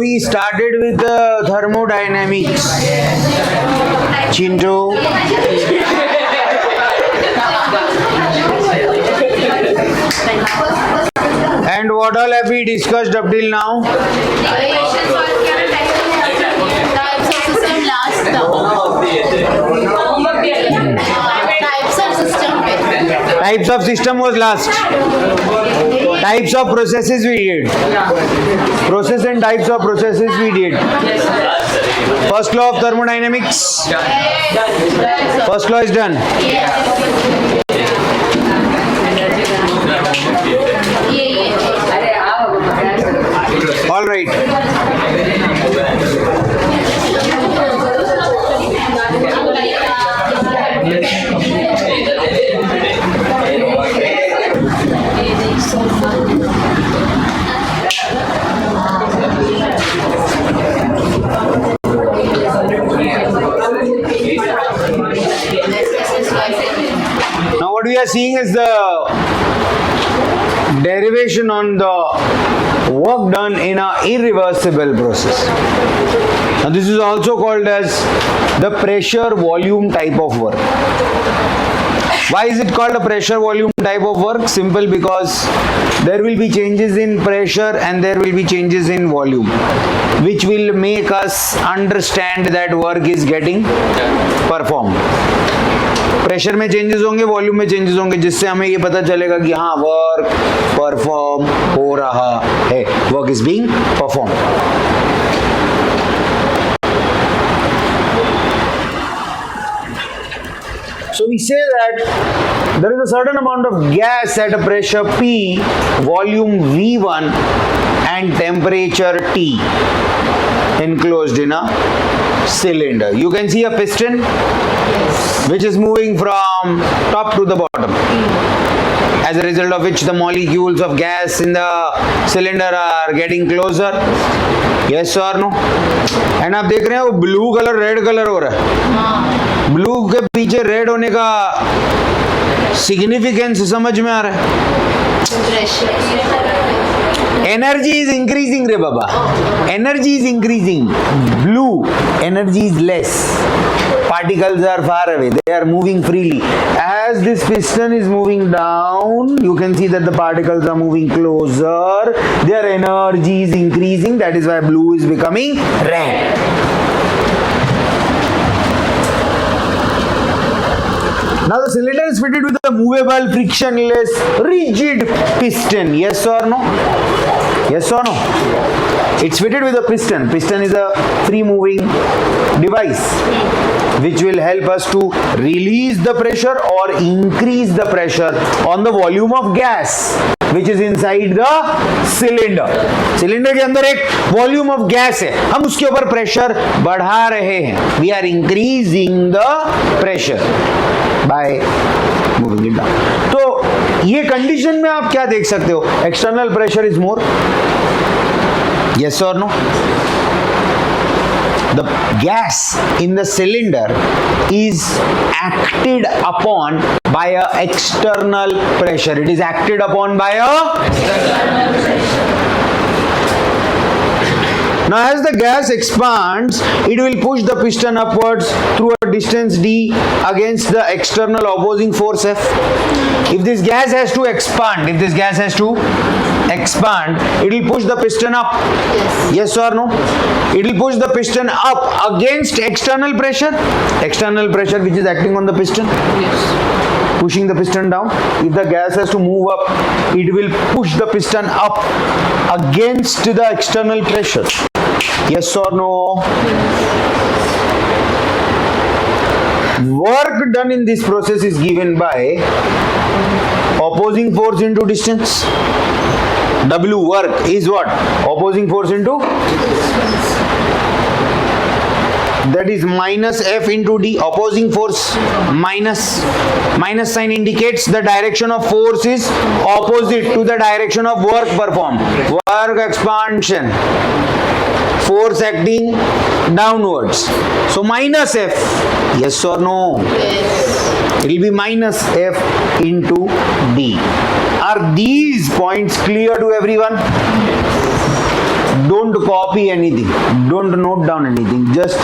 we started with thermodynamics. Chinto. And what all have we discussed up till now? Types of system was last. Types of processes we did. Process and types of processes we did. First law of thermodynamics. First law is done. All right. Now what we are seeing is the derivation on the work done in a irreversible process. Now this is also called as the pressure volume type of work. Why is it called a pressure volume type of work? Simple, because there will be changes in pressure and there will be changes in volume, which will make us understand that work is getting performed. Pressure में changes होंगे, volume में changes होंगे, जिससे हमें ये पता चलेगा कि हाँ वर्क परफॉर्म हो रहा है, work is being perform. So we say that there is a certain amount of gas at a pressure P, volume V1 and temperature T enclosed in a cylinder. You can see a piston which is moving from top to the bottom, as a result of which the molecules of gas in the cylinder are getting closer. Yes or no? And आप देख रहे हैं वो blue colour red colour हो रहा है. Blue के पीछे रेड होने का सिग्निफिकेंस समझ में आ रहा है. Energy is increasing, re baba. Energy is increasing. Blue, energy is less. Particles are far away. They are moving freely. As this piston is moving down, you can see that the particles are moving closer. Their energy is increasing. That is why blue is becoming red. Now the cylinder is fitted with a movable, frictionless, rigid piston. Yes or no? Yes or no? It's fitted with a piston. Piston is a free moving device which will help us to release the pressure or increase the pressure on the volume of gas which is inside the cylinder. Cylinder के अंदर एक volume of gas है, हम उसके ऊपर pressure बढ़ा रहे हैं. We are increasing the pressure by moving it down. तो ये condition में आप क्या देख सकते हो? External pressure is more. Yes or no? The gas in the cylinder is acted upon by a external pressure. It is acted upon by a Now as the gas expands, it will push the piston upwards through a distance d against the external opposing force F. If this gas has to expand, it will push the piston up. Yes or no? It will push the piston up against external pressure which is acting on the piston. Yes. Pushing the piston down. If the gas has to move up, it will push the piston up against the external pressure. Yes or no? Work done in this process is given by opposing force into distance. W work is what? Opposing force into? That is minus F into D. Opposing force minus sign indicates the direction of force is opposite to the direction of work performed. Work expansion, force acting downwards. So minus F. Yes or no? Yes. It will be minus F into D. Are these points clear to everyone? Don't copy anything. Don't note down anything. Just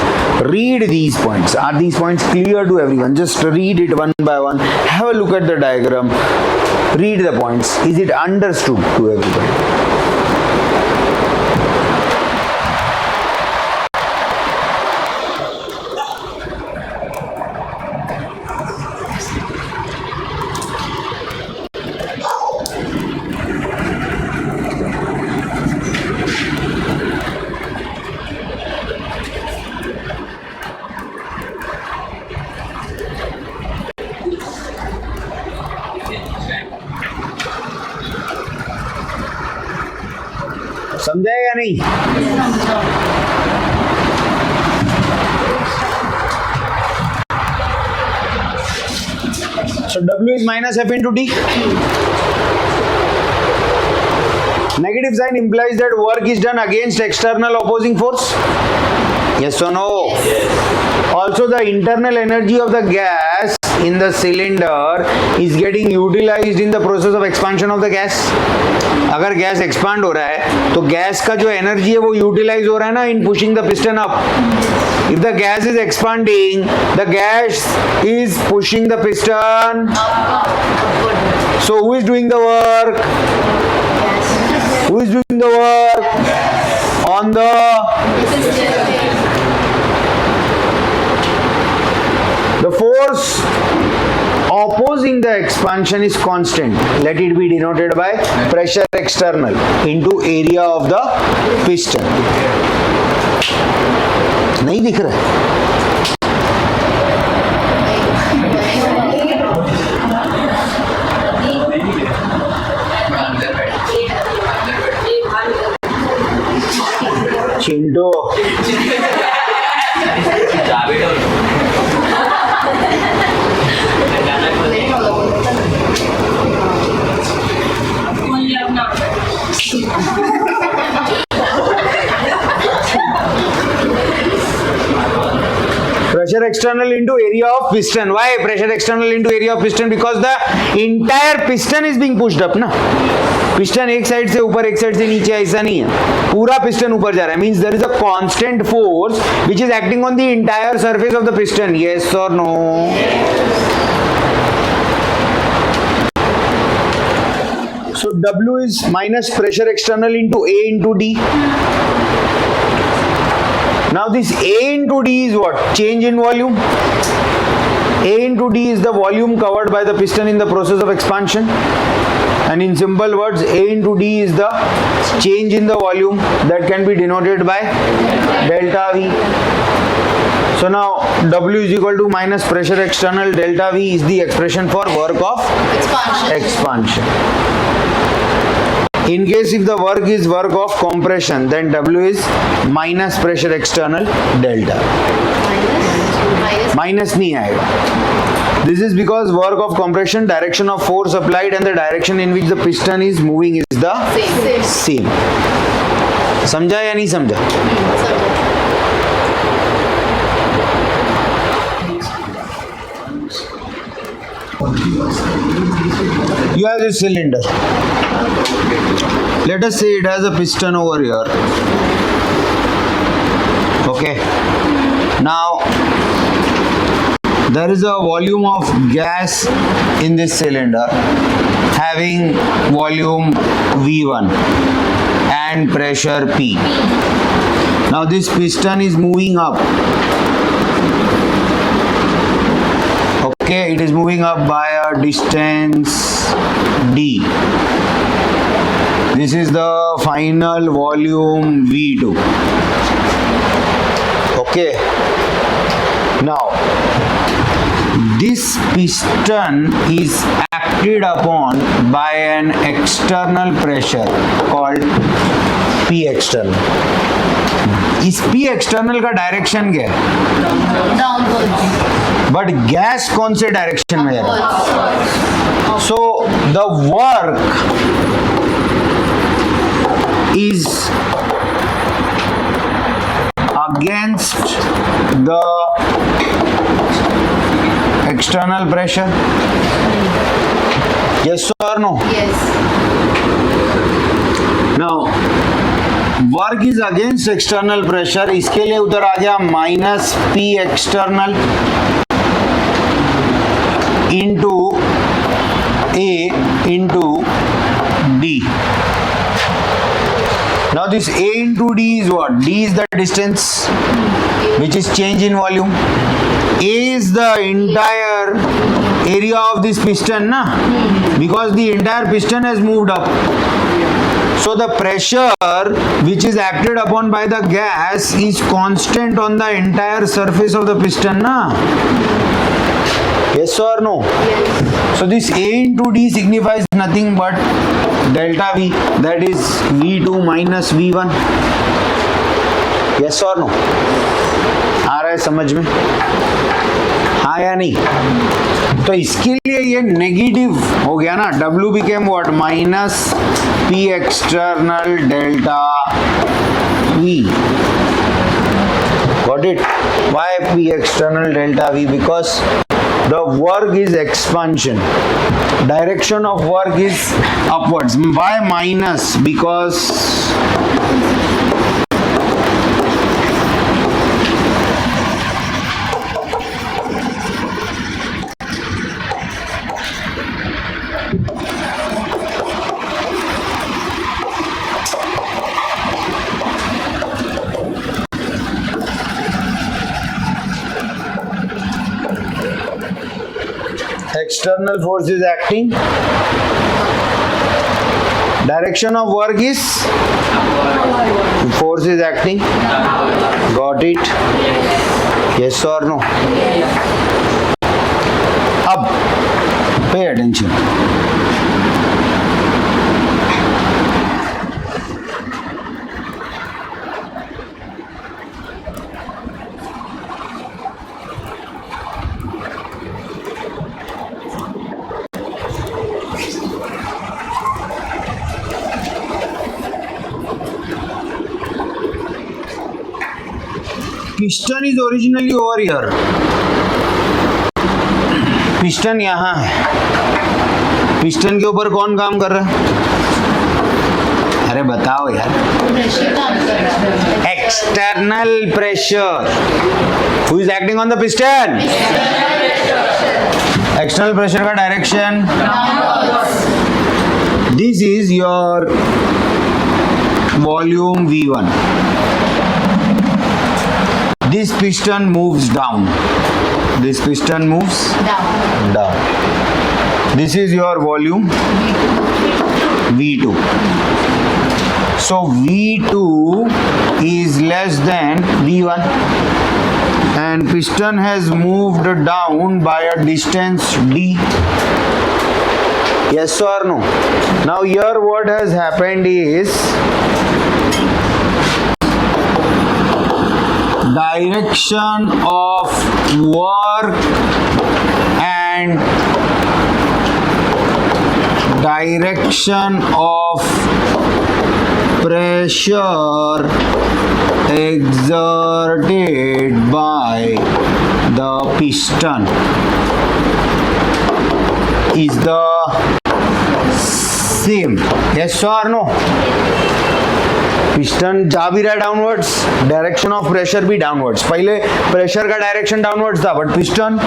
read these points. Are these points clear to everyone? Just read it one by one. Have a look at the diagram. Read the points. Is it understood to everybody? समझा या नहीं? So W is minus F into T. Negative sign implies that work is done against external opposing force. Yes or no? Yes. Also, the internal energy of the gas in the cylinder is getting utilized in the process of expansion of the gas. अगर gas expand हो रहा है तो gas का जो energy है वो utilise हो रहा है ना in pushing the piston up. If the gas is expanding the gas is pushing the piston. So who is doing the work? Who is doing the work on the force opposing the expansion is constant. Let it be denoted by pressure external into area of the piston. नहीं दिख रहा है? Chintu pressure external into area of piston. Why pressure external into area of piston? Because the entire piston is being pushed up ना. Piston एक side से ऊपर एक side से नीचे ऐसा नहीं है, पूरा पिस्टन ऊपर जा रहा है. Means there is a constant force which is acting on the entire surface of the piston. Yes और no? So W is minus pressure external into A into D. Now this A into D is what? Change in volume. A into D is the volume covered by the piston in the process of expansion. And in simple words, A into D is the change in the volume that can be denoted by delta V. So now W is equal to minus pressure external delta V is the expression for work of expansion. In case if the work is work of compression, then W is minus pressure external delta. Minus नहीं आएगा. This is because work of compression, direction of force applied and the direction in which the piston is moving is the same. समझा या नहीं समझा? You have this cylinder. Let us say it has a piston over here. Okay. Now there is a volume of gas in this cylinder having volume V1 and pressure P. Now this piston is moving up. Okay, it is moving up by a distance D. This is the final volume V2. Okay. Now this piston is acted upon by an external pressure called P external. इस P external का direction क्या है? Downward. But gas कौन से direction में जा रहा है? So the work is against the external pressure. Yes or no? Yes. Now work is against external pressure, इसके लिए उधर आ गया minus P external into A into D. Now this A into D is what? D is the distance which is change in volume. A is the entire area of this piston, na? Because the entire piston has moved up. So the pressure which is acted upon by the gas is constant on the entire surface of the piston, na? Yes or no? Yes. So this A into D signifies nothing but delta V, that is V2 minus V1. Yes or no? आ रहा है समझ में? हाँ या नहीं? तो इसके लिए ये नेगेटिव हो गया ना, W became what? Minus P external delta V. Got it? Why P external delta V? Because the work is expansion, direction of work is upwards. Why minus? Because external force is acting, direction of work is force is acting. Got it? Yes or no? Ab pay attention. Piston is originally over here, piston यहाँ है, piston के ऊपर कौन काम कर रहा है? अरे बताओ यार. External pressure. Who is acting on the piston? External pressure का direction, this is your volume V1. This piston moves down. This piston moves down. This is your volume V2. So V2 is less than V1 and piston has moved down by a distance D. Yes or no? Now here what has happened is direction of work and direction of pressure exerted by the piston is the same. Yes or no? Piston जा भी रहा है downwards, direction of pressure भी downwards. पहले pressure का direction downwards था but piston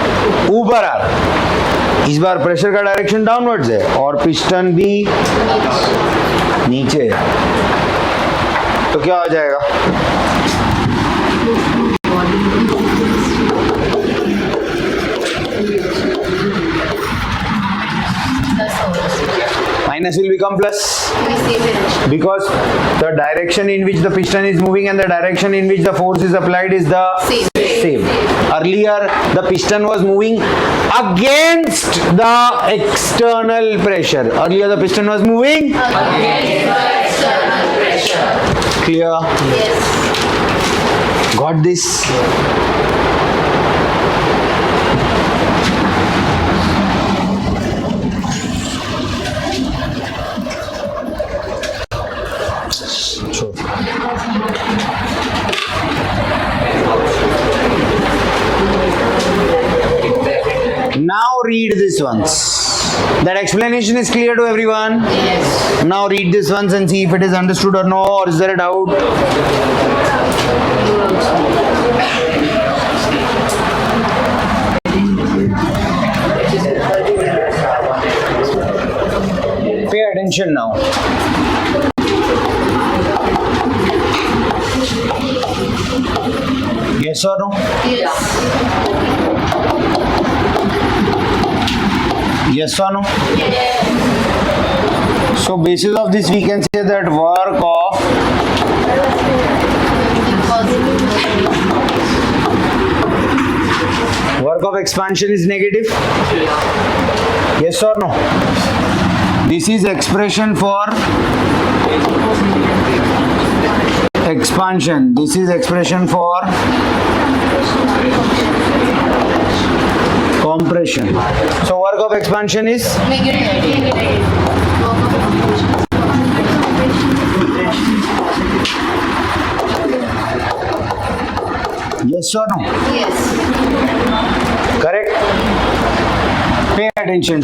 ऊपर आ रहा. इस बार प्रेशर का डायरेक्शन डाउनवर्ड्स है और पिस्टन भी नीचे है. तो क्या हो जाएगा? Minus will become plus because the direction in which the piston is moving and the direction in which the force is applied is the same. Earlier the piston was moving against the external pressure. Earlier the piston was moving against the external pressure. Clear? Yes. Got this? Now read this once. That explanation is clear to everyone? Yes. Now read this once and see if it is understood or no, or is there a doubt? Pay attention now. Yes or no? Yes. Yes or no? Yes. So basis of this we can say that work of expansion is negative. Yes or no? This is expression for expansion. This is expression for compression. So work of expansion is negative. Yes or no? Yes. Correct? Pay attention.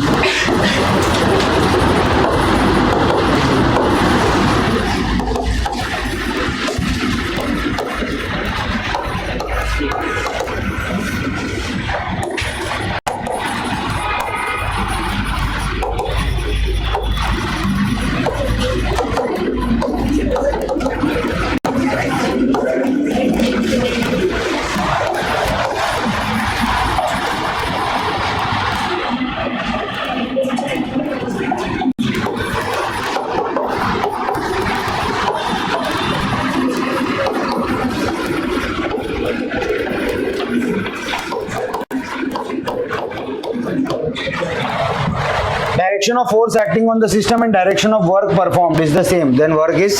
Direction of force acting on the system and direction of work performed is the same, then work is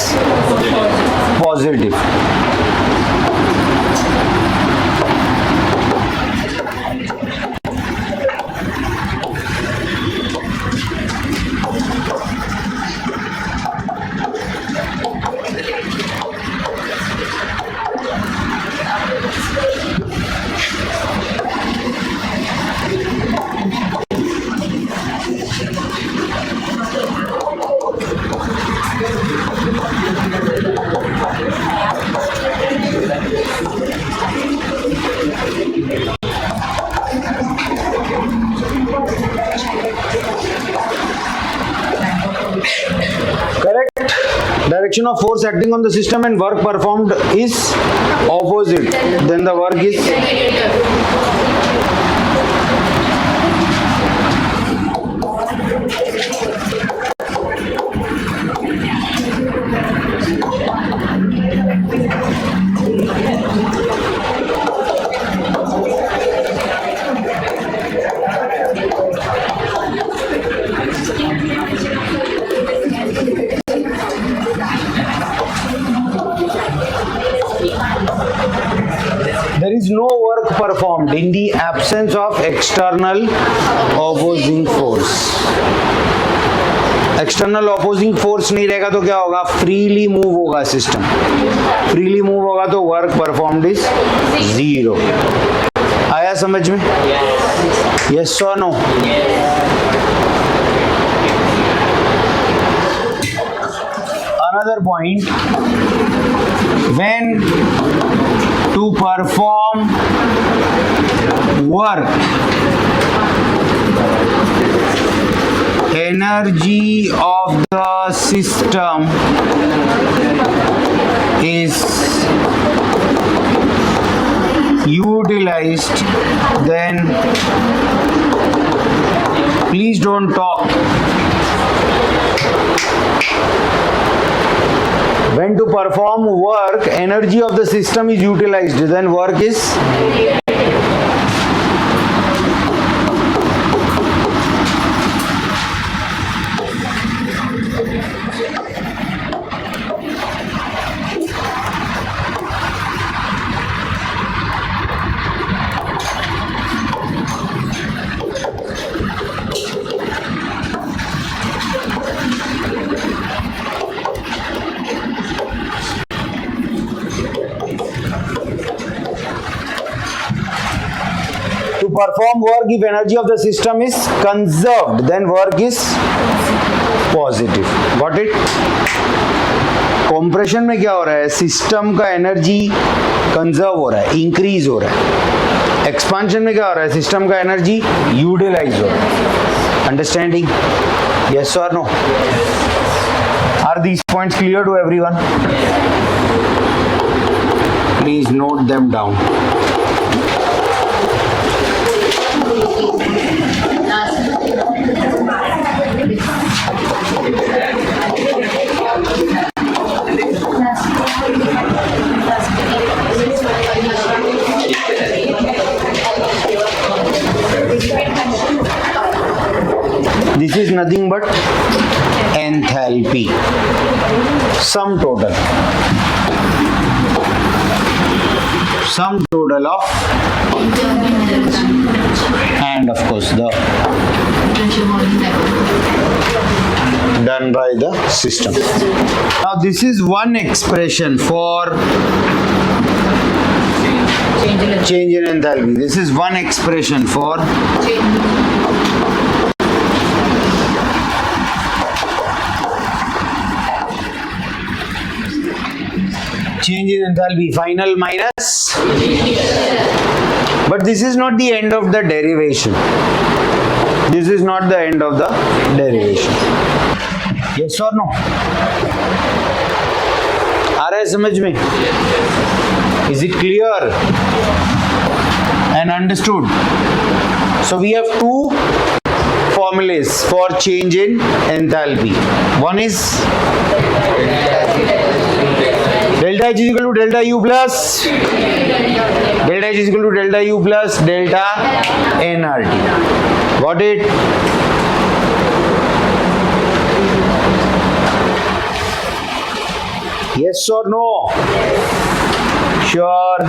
positive. Direction of force acting on the system and work performed is opposite, then the work is there is no work performed in the absence of external opposing force. External opposing force नहीं रहेगा तो क्या होगा? Freely move होगा system. Freely move होगा तो work performed is zero. आया समझ में? यस और no? Another point, when to perform work, energy of the system is utilized, then please don't talk. When to perform work, energy of the system is utilized, then work is perform work if energy of the system is conserved, then work is positive. Got it? Compression में क्या हो रहा है, system का energy conserve हो रहा है, increase हो रहा है. एक्सपांशन में क्या हो रहा है, सिस्टम का एनर्जी यूटिलाइज हो रहा है. अंडरस्टैंडिंग? यस और no? Are these points clear to everyone? Please note them down. This is nothing but enthalpy, sum total of, and of course the done by the system. Now this is one expression for change in enthalpy. This is one expression for change in enthalpy, final minus, but this is not the end of the derivation. This is not the end of the derivation. Yes or no? आ रहा है समझ में? Is it clear and understood? So we have two formulas for change in enthalpy. One is delta H is equal to delta U plus delta H is equal to delta U plus delta nRT. Got it? Yes or no? Sure.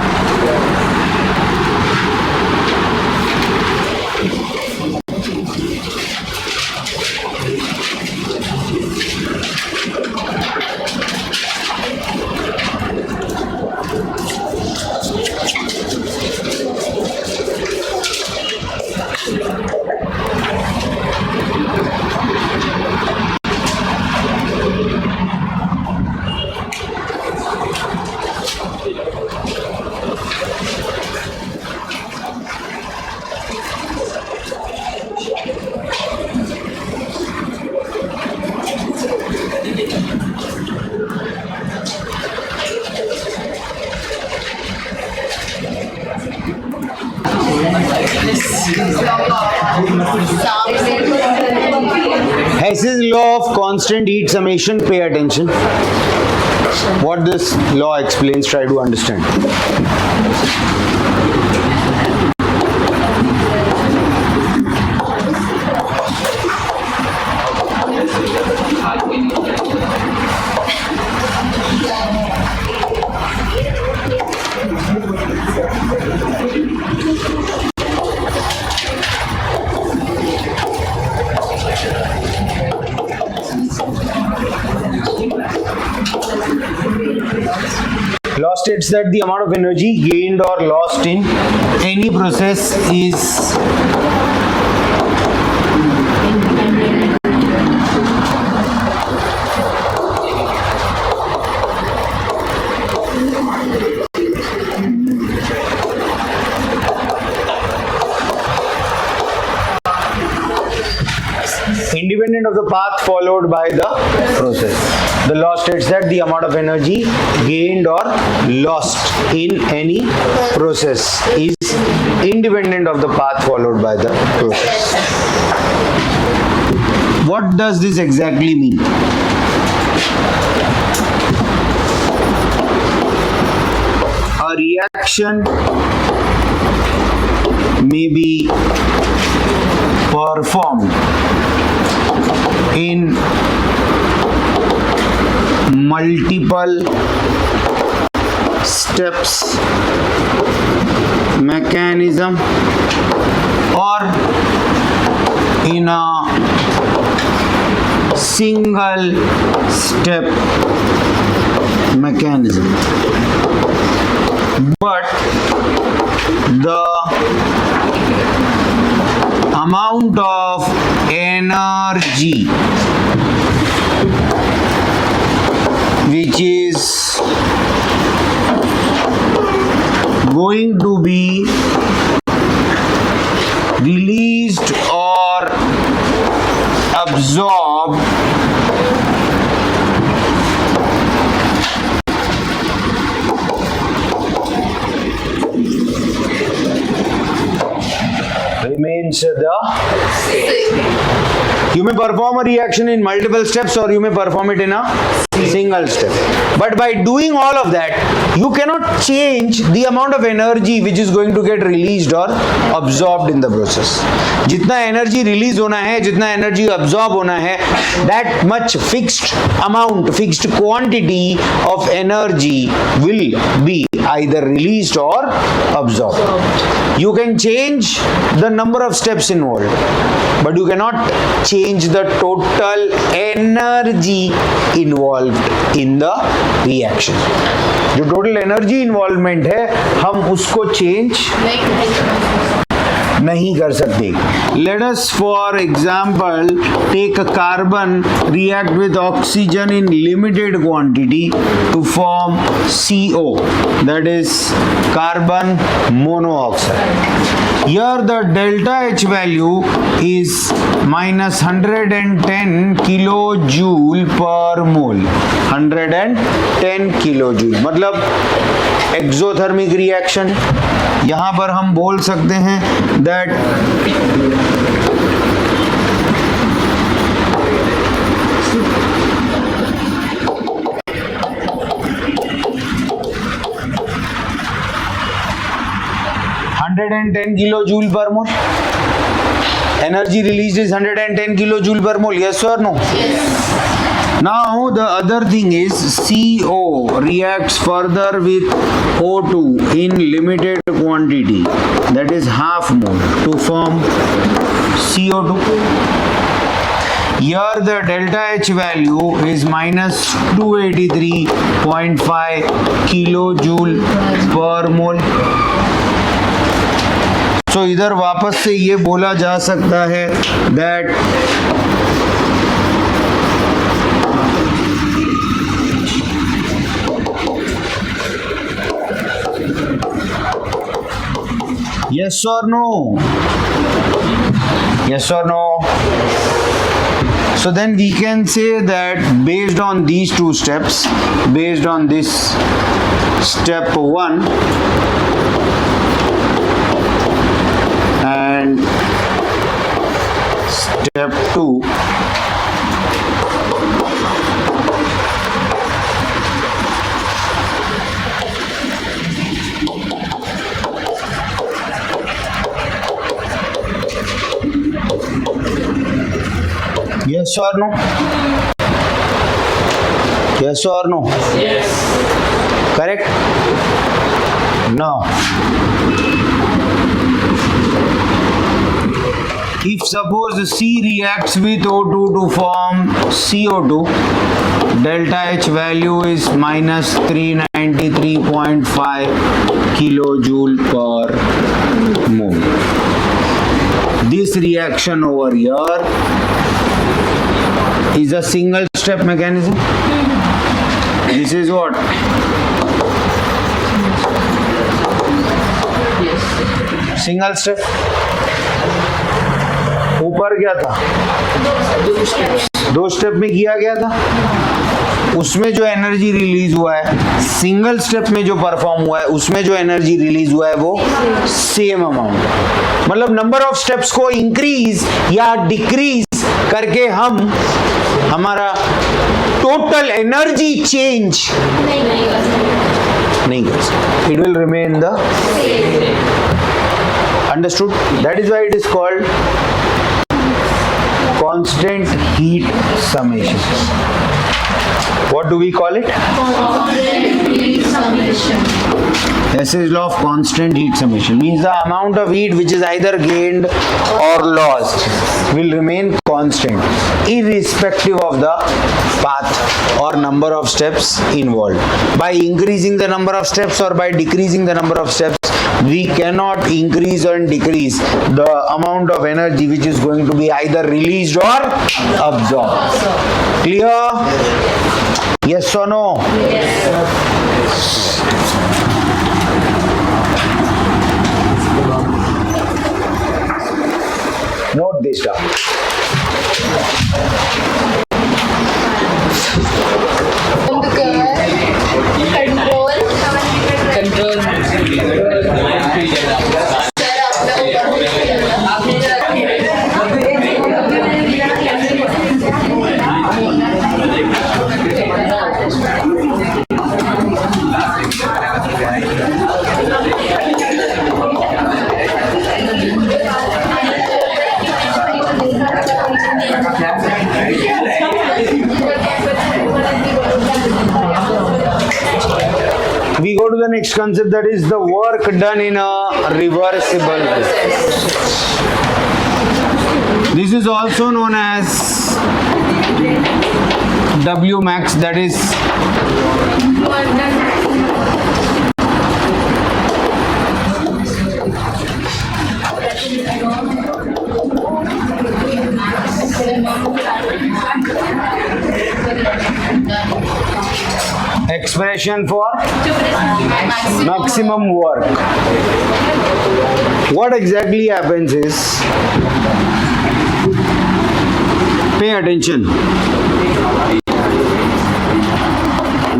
Hess's law of constant heat summation, pay attention. What this law explains, try to understand. Law states that the amount of energy gained or lost in any process is independent of the path followed by the process. The law states that the amount of energy gained or lost in any process is independent of the path followed by the process. What does this exactly mean? A reaction may be performed in multiple steps mechanism or in a single step mechanism, but the amount of energy which is going to be released or absorbed remains the you may perform a reaction in multiple steps or you may perform it in a single step, but by doing all of that you cannot change the amount of energy which is going to get released or absorbed in the process. जितना energy release होना है, जितना energy absorb होना है, that much fixed amount, fixed quantity of energy will be either released or absorbed. You can change the number of steps involved, but you cannot change the total energy involved in the reaction. जो total energy involvement है हम उसको change नहीं कर सकते. Let us for example take a carbon, react with oxygen in limited quantity to form CO, that is carbon monoxide. Here the delta H value is minus 110 kilojoule per mole. 110 kilojoule मतलब exothermic reaction. यहां पर हम बोल सकते हैं that kilojoule per mole. Energy released is 110 kilojoule per mole. Yes or no? Yes. Now the other thing is CO reacts further with O2 in limited quantity, that is half mole, to form CO2. Here the delta H value is minus 283.5 kilojoule per mole. So इधर वापस से ये बोला जा सकता है that yes or no? Yes or no? So then we can say that based on these two steps, based on this step 1 and step 2, yes or no? Yes or no? Yes. Correct? No. If suppose C reacts with O2 to form CO2, delta H value is minus 393.5 kilojoule per mole. This reaction over here is a single step mechanism. This is what? Single step. ऊपर क्या था? 2 step में किया गया था. उसमें जो energy release हुआ है, सिंगल स्टेप में जो परफॉर्म हुआ है उसमें जो एनर्जी रिलीज हुआ है वो सेम अमाउंट. मतलब नंबर ऑफ स्टेप्स को इंक्रीज या डिक्रीज करके हम हमारा टोटल एनर्जी चेंज नहीं कर सकते. It will remain the understood. That is why it is called constant heat summation. What do we call it? Constant heat summation. This is law of constant heat summation. Means the amount of heat which is either gained or lost will remain constant, irrespective of the path or number of steps involved. By increasing the number of steps or by decreasing the number of steps We cannot increase and decrease the amount of energy which is going to be either released or absorbed. Clear? Yes or no? Note this down. We go to the next concept, that is the work done in a reversible process. This is also known as W max, that is expression for maximum work. What exactly happens is, pay attention.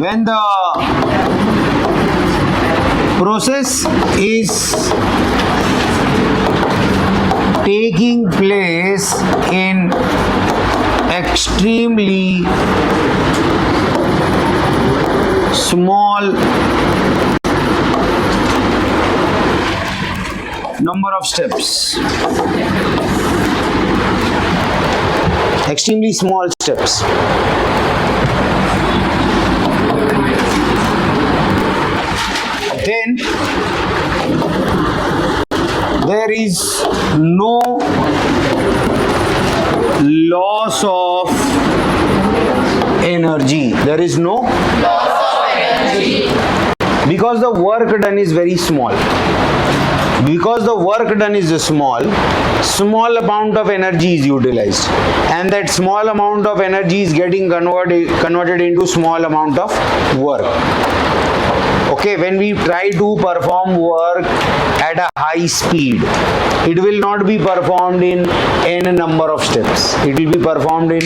When the process is taking place in extremely small number of steps, extremely small steps, then there is no loss of energy. There is no because the work done is very small. Because the work done is small amount of energy is utilized, and that small amount of energy is getting converted into small amount of work. Okay, when we try to perform work at a high speed, it will not be performed in n number of steps. It will be performed in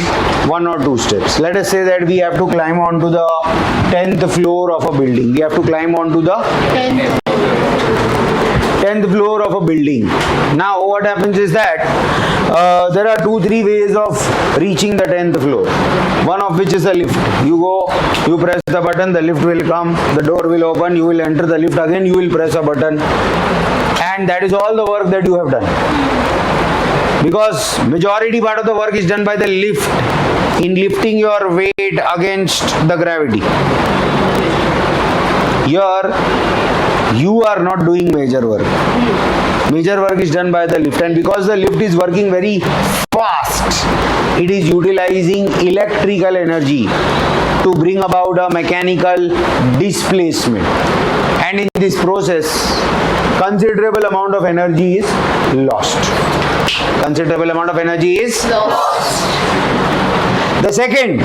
1 or 2 steps. Let us say that we have to climb onto the 10th floor of a building. We have to climb onto the 10th floor of a building. Now what happens is that there are 2-3 ways of reaching the 10th floor. One of which is a lift. You go, you press the button, the lift will come, the door will open, you will enter the lift, again you will press a button, and that is all the work that you have done. Because majority part of the work is done by the lift in lifting your weight against the gravity. Here you are not doing major work. Major work is done by the lift, and because the lift is working very fast, it is utilizing electrical energy to bring about a mechanical displacement, and in this process considerable amount of energy is lost. Considerable amount of energy is lost. The second,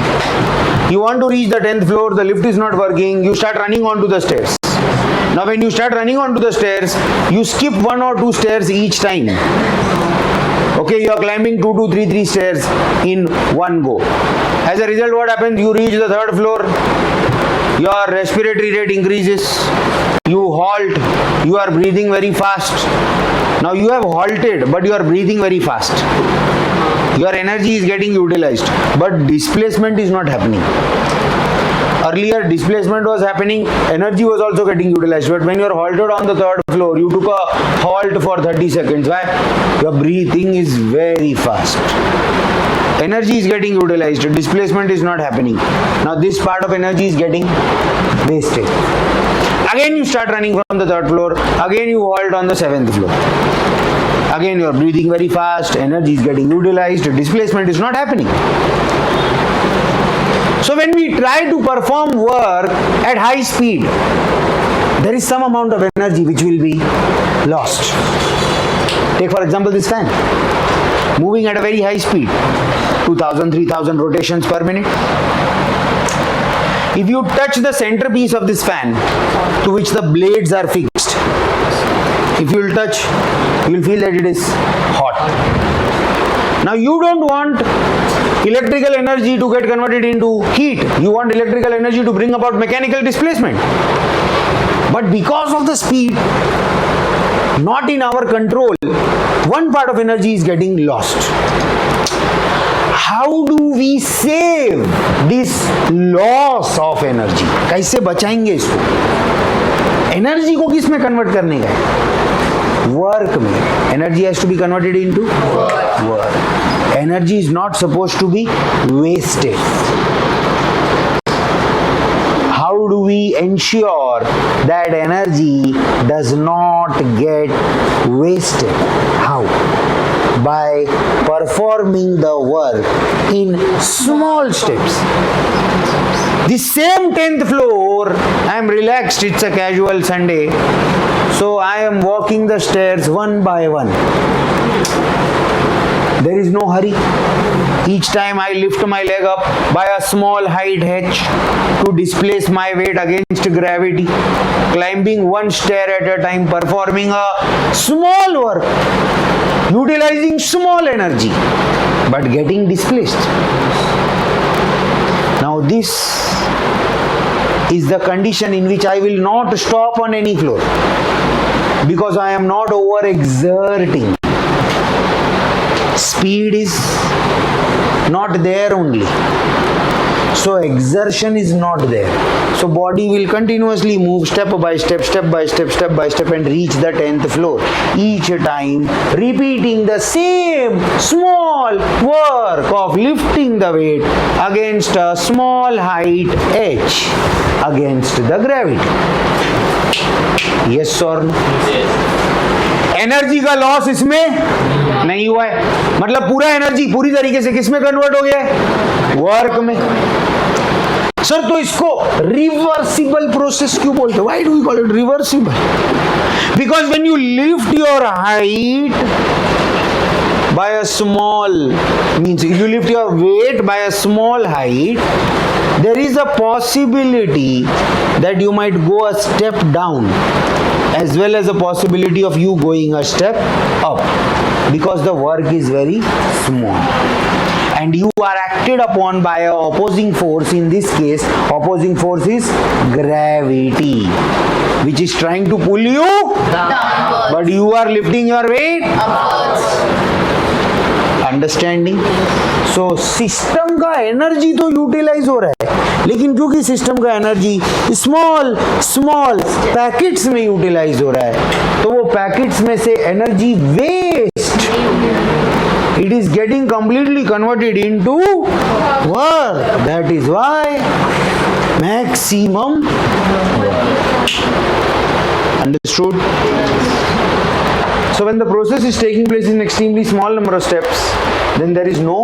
you want to reach the 10th floor, the lift is not working, you start running onto the stairs. Now when you start running onto the stairs, you skip 1 or 2 stairs each time. Okay, you are climbing 2 to 3 stairs in one go. As a result, what happens? You reach the 3rd floor, your respiratory rate increases, you halt, you are breathing very fast. Now you have halted, but you are breathing very fast. Your energy is getting utilized, but displacement is not happening. Earlier displacement was happening, energy was also getting utilized, but when you are halted on the 3rd floor, you took a halt for 30 seconds. Why? Your breathing is very fast. Energy is getting utilized, displacement is not happening. Now this part of energy is getting wasted. Again you start running from the 3rd floor, again you halt on the 7th floor. Again you are breathing very fast, energy is getting utilized, displacement is not happening. So when we try to perform work at high speed, there is some amount of energy which will be lost. Take for example this fan, moving at a very high speed, 2000, 3000 rotations per minute. If you touch the centerpiece of this fan to which the blades are fixed, if you will touch, you will feel that it is hot. Now you don't want electrical energy to get converted into heat. You want electrical energy to bring about mechanical displacement. But because of the speed not in our control, one part of energy is getting lost. How do we save this loss of energy? कैसे बचाएंगे इसको? Energy को किस में convert करने का है? Work में. Energy has to be converted into work. Energy is not supposed to be wasted. How do we ensure that energy does not get wasted? How? By performing the work in small steps. The same 10th floor, I am relaxed, it's a casual Sunday, so I am walking the stairs one by one. There is no hurry. Each time I lift my leg up by a small height hitch to displace my weight against gravity, climbing one stair at a time, performing a small work, utilizing small energy, but getting displaced. Now this is the condition in which I will not stop on any floor, because I am not overexerting. Speed is not there only, so exertion is not there, so body will continuously move step by step, and reach the 10th floor, each time repeating the same small work of lifting the weight against a small height h against the gravity. Yes or no? Energy का loss इसमें नहीं हुआ है. मतलब पूरा energy पूरी तरीके से किस में कन्वर्ट हो गया है? वर्क में. सर तो इसको रिवर्सिबल प्रोसेस क्यों बोलते हैं? Why do we call it reversible? Because when you lift your height by a small, means if you lift your weight by a small height, there is a possibility that you might go a step down, as well as a possibility of you going a step up, because the work is very small and you are acted upon by a opposing force. In this case, opposing force is gravity, which is trying to pull you downwards, but you are lifting your weight upwards. Understanding. So system का energy तो utilize हो रहा है, लेकिन क्योंकि system का energy small small packets में utilize हो रहा है, तो वो पैकेट्स में से energy waste, it is getting completely converted into work. That is why maximum. Understood? So when the process is taking place in extremely small number of steps, then there is no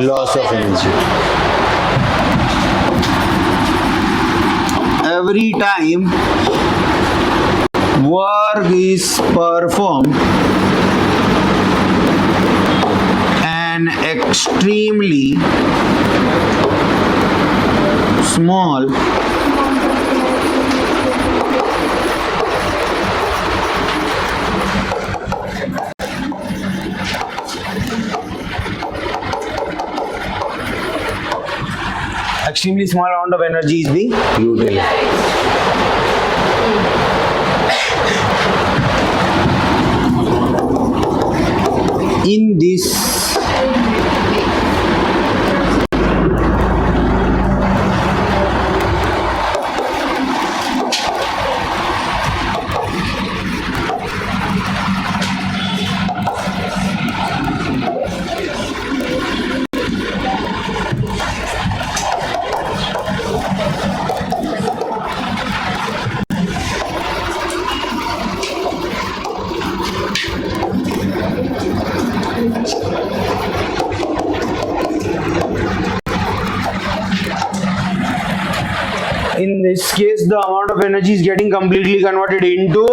loss of energy. Every time work is performed, an extremely small amount of energy is being utilized. In this In this case, the amount of energy is getting completely converted into,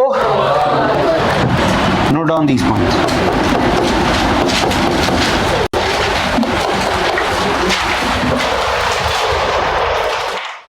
note down these points.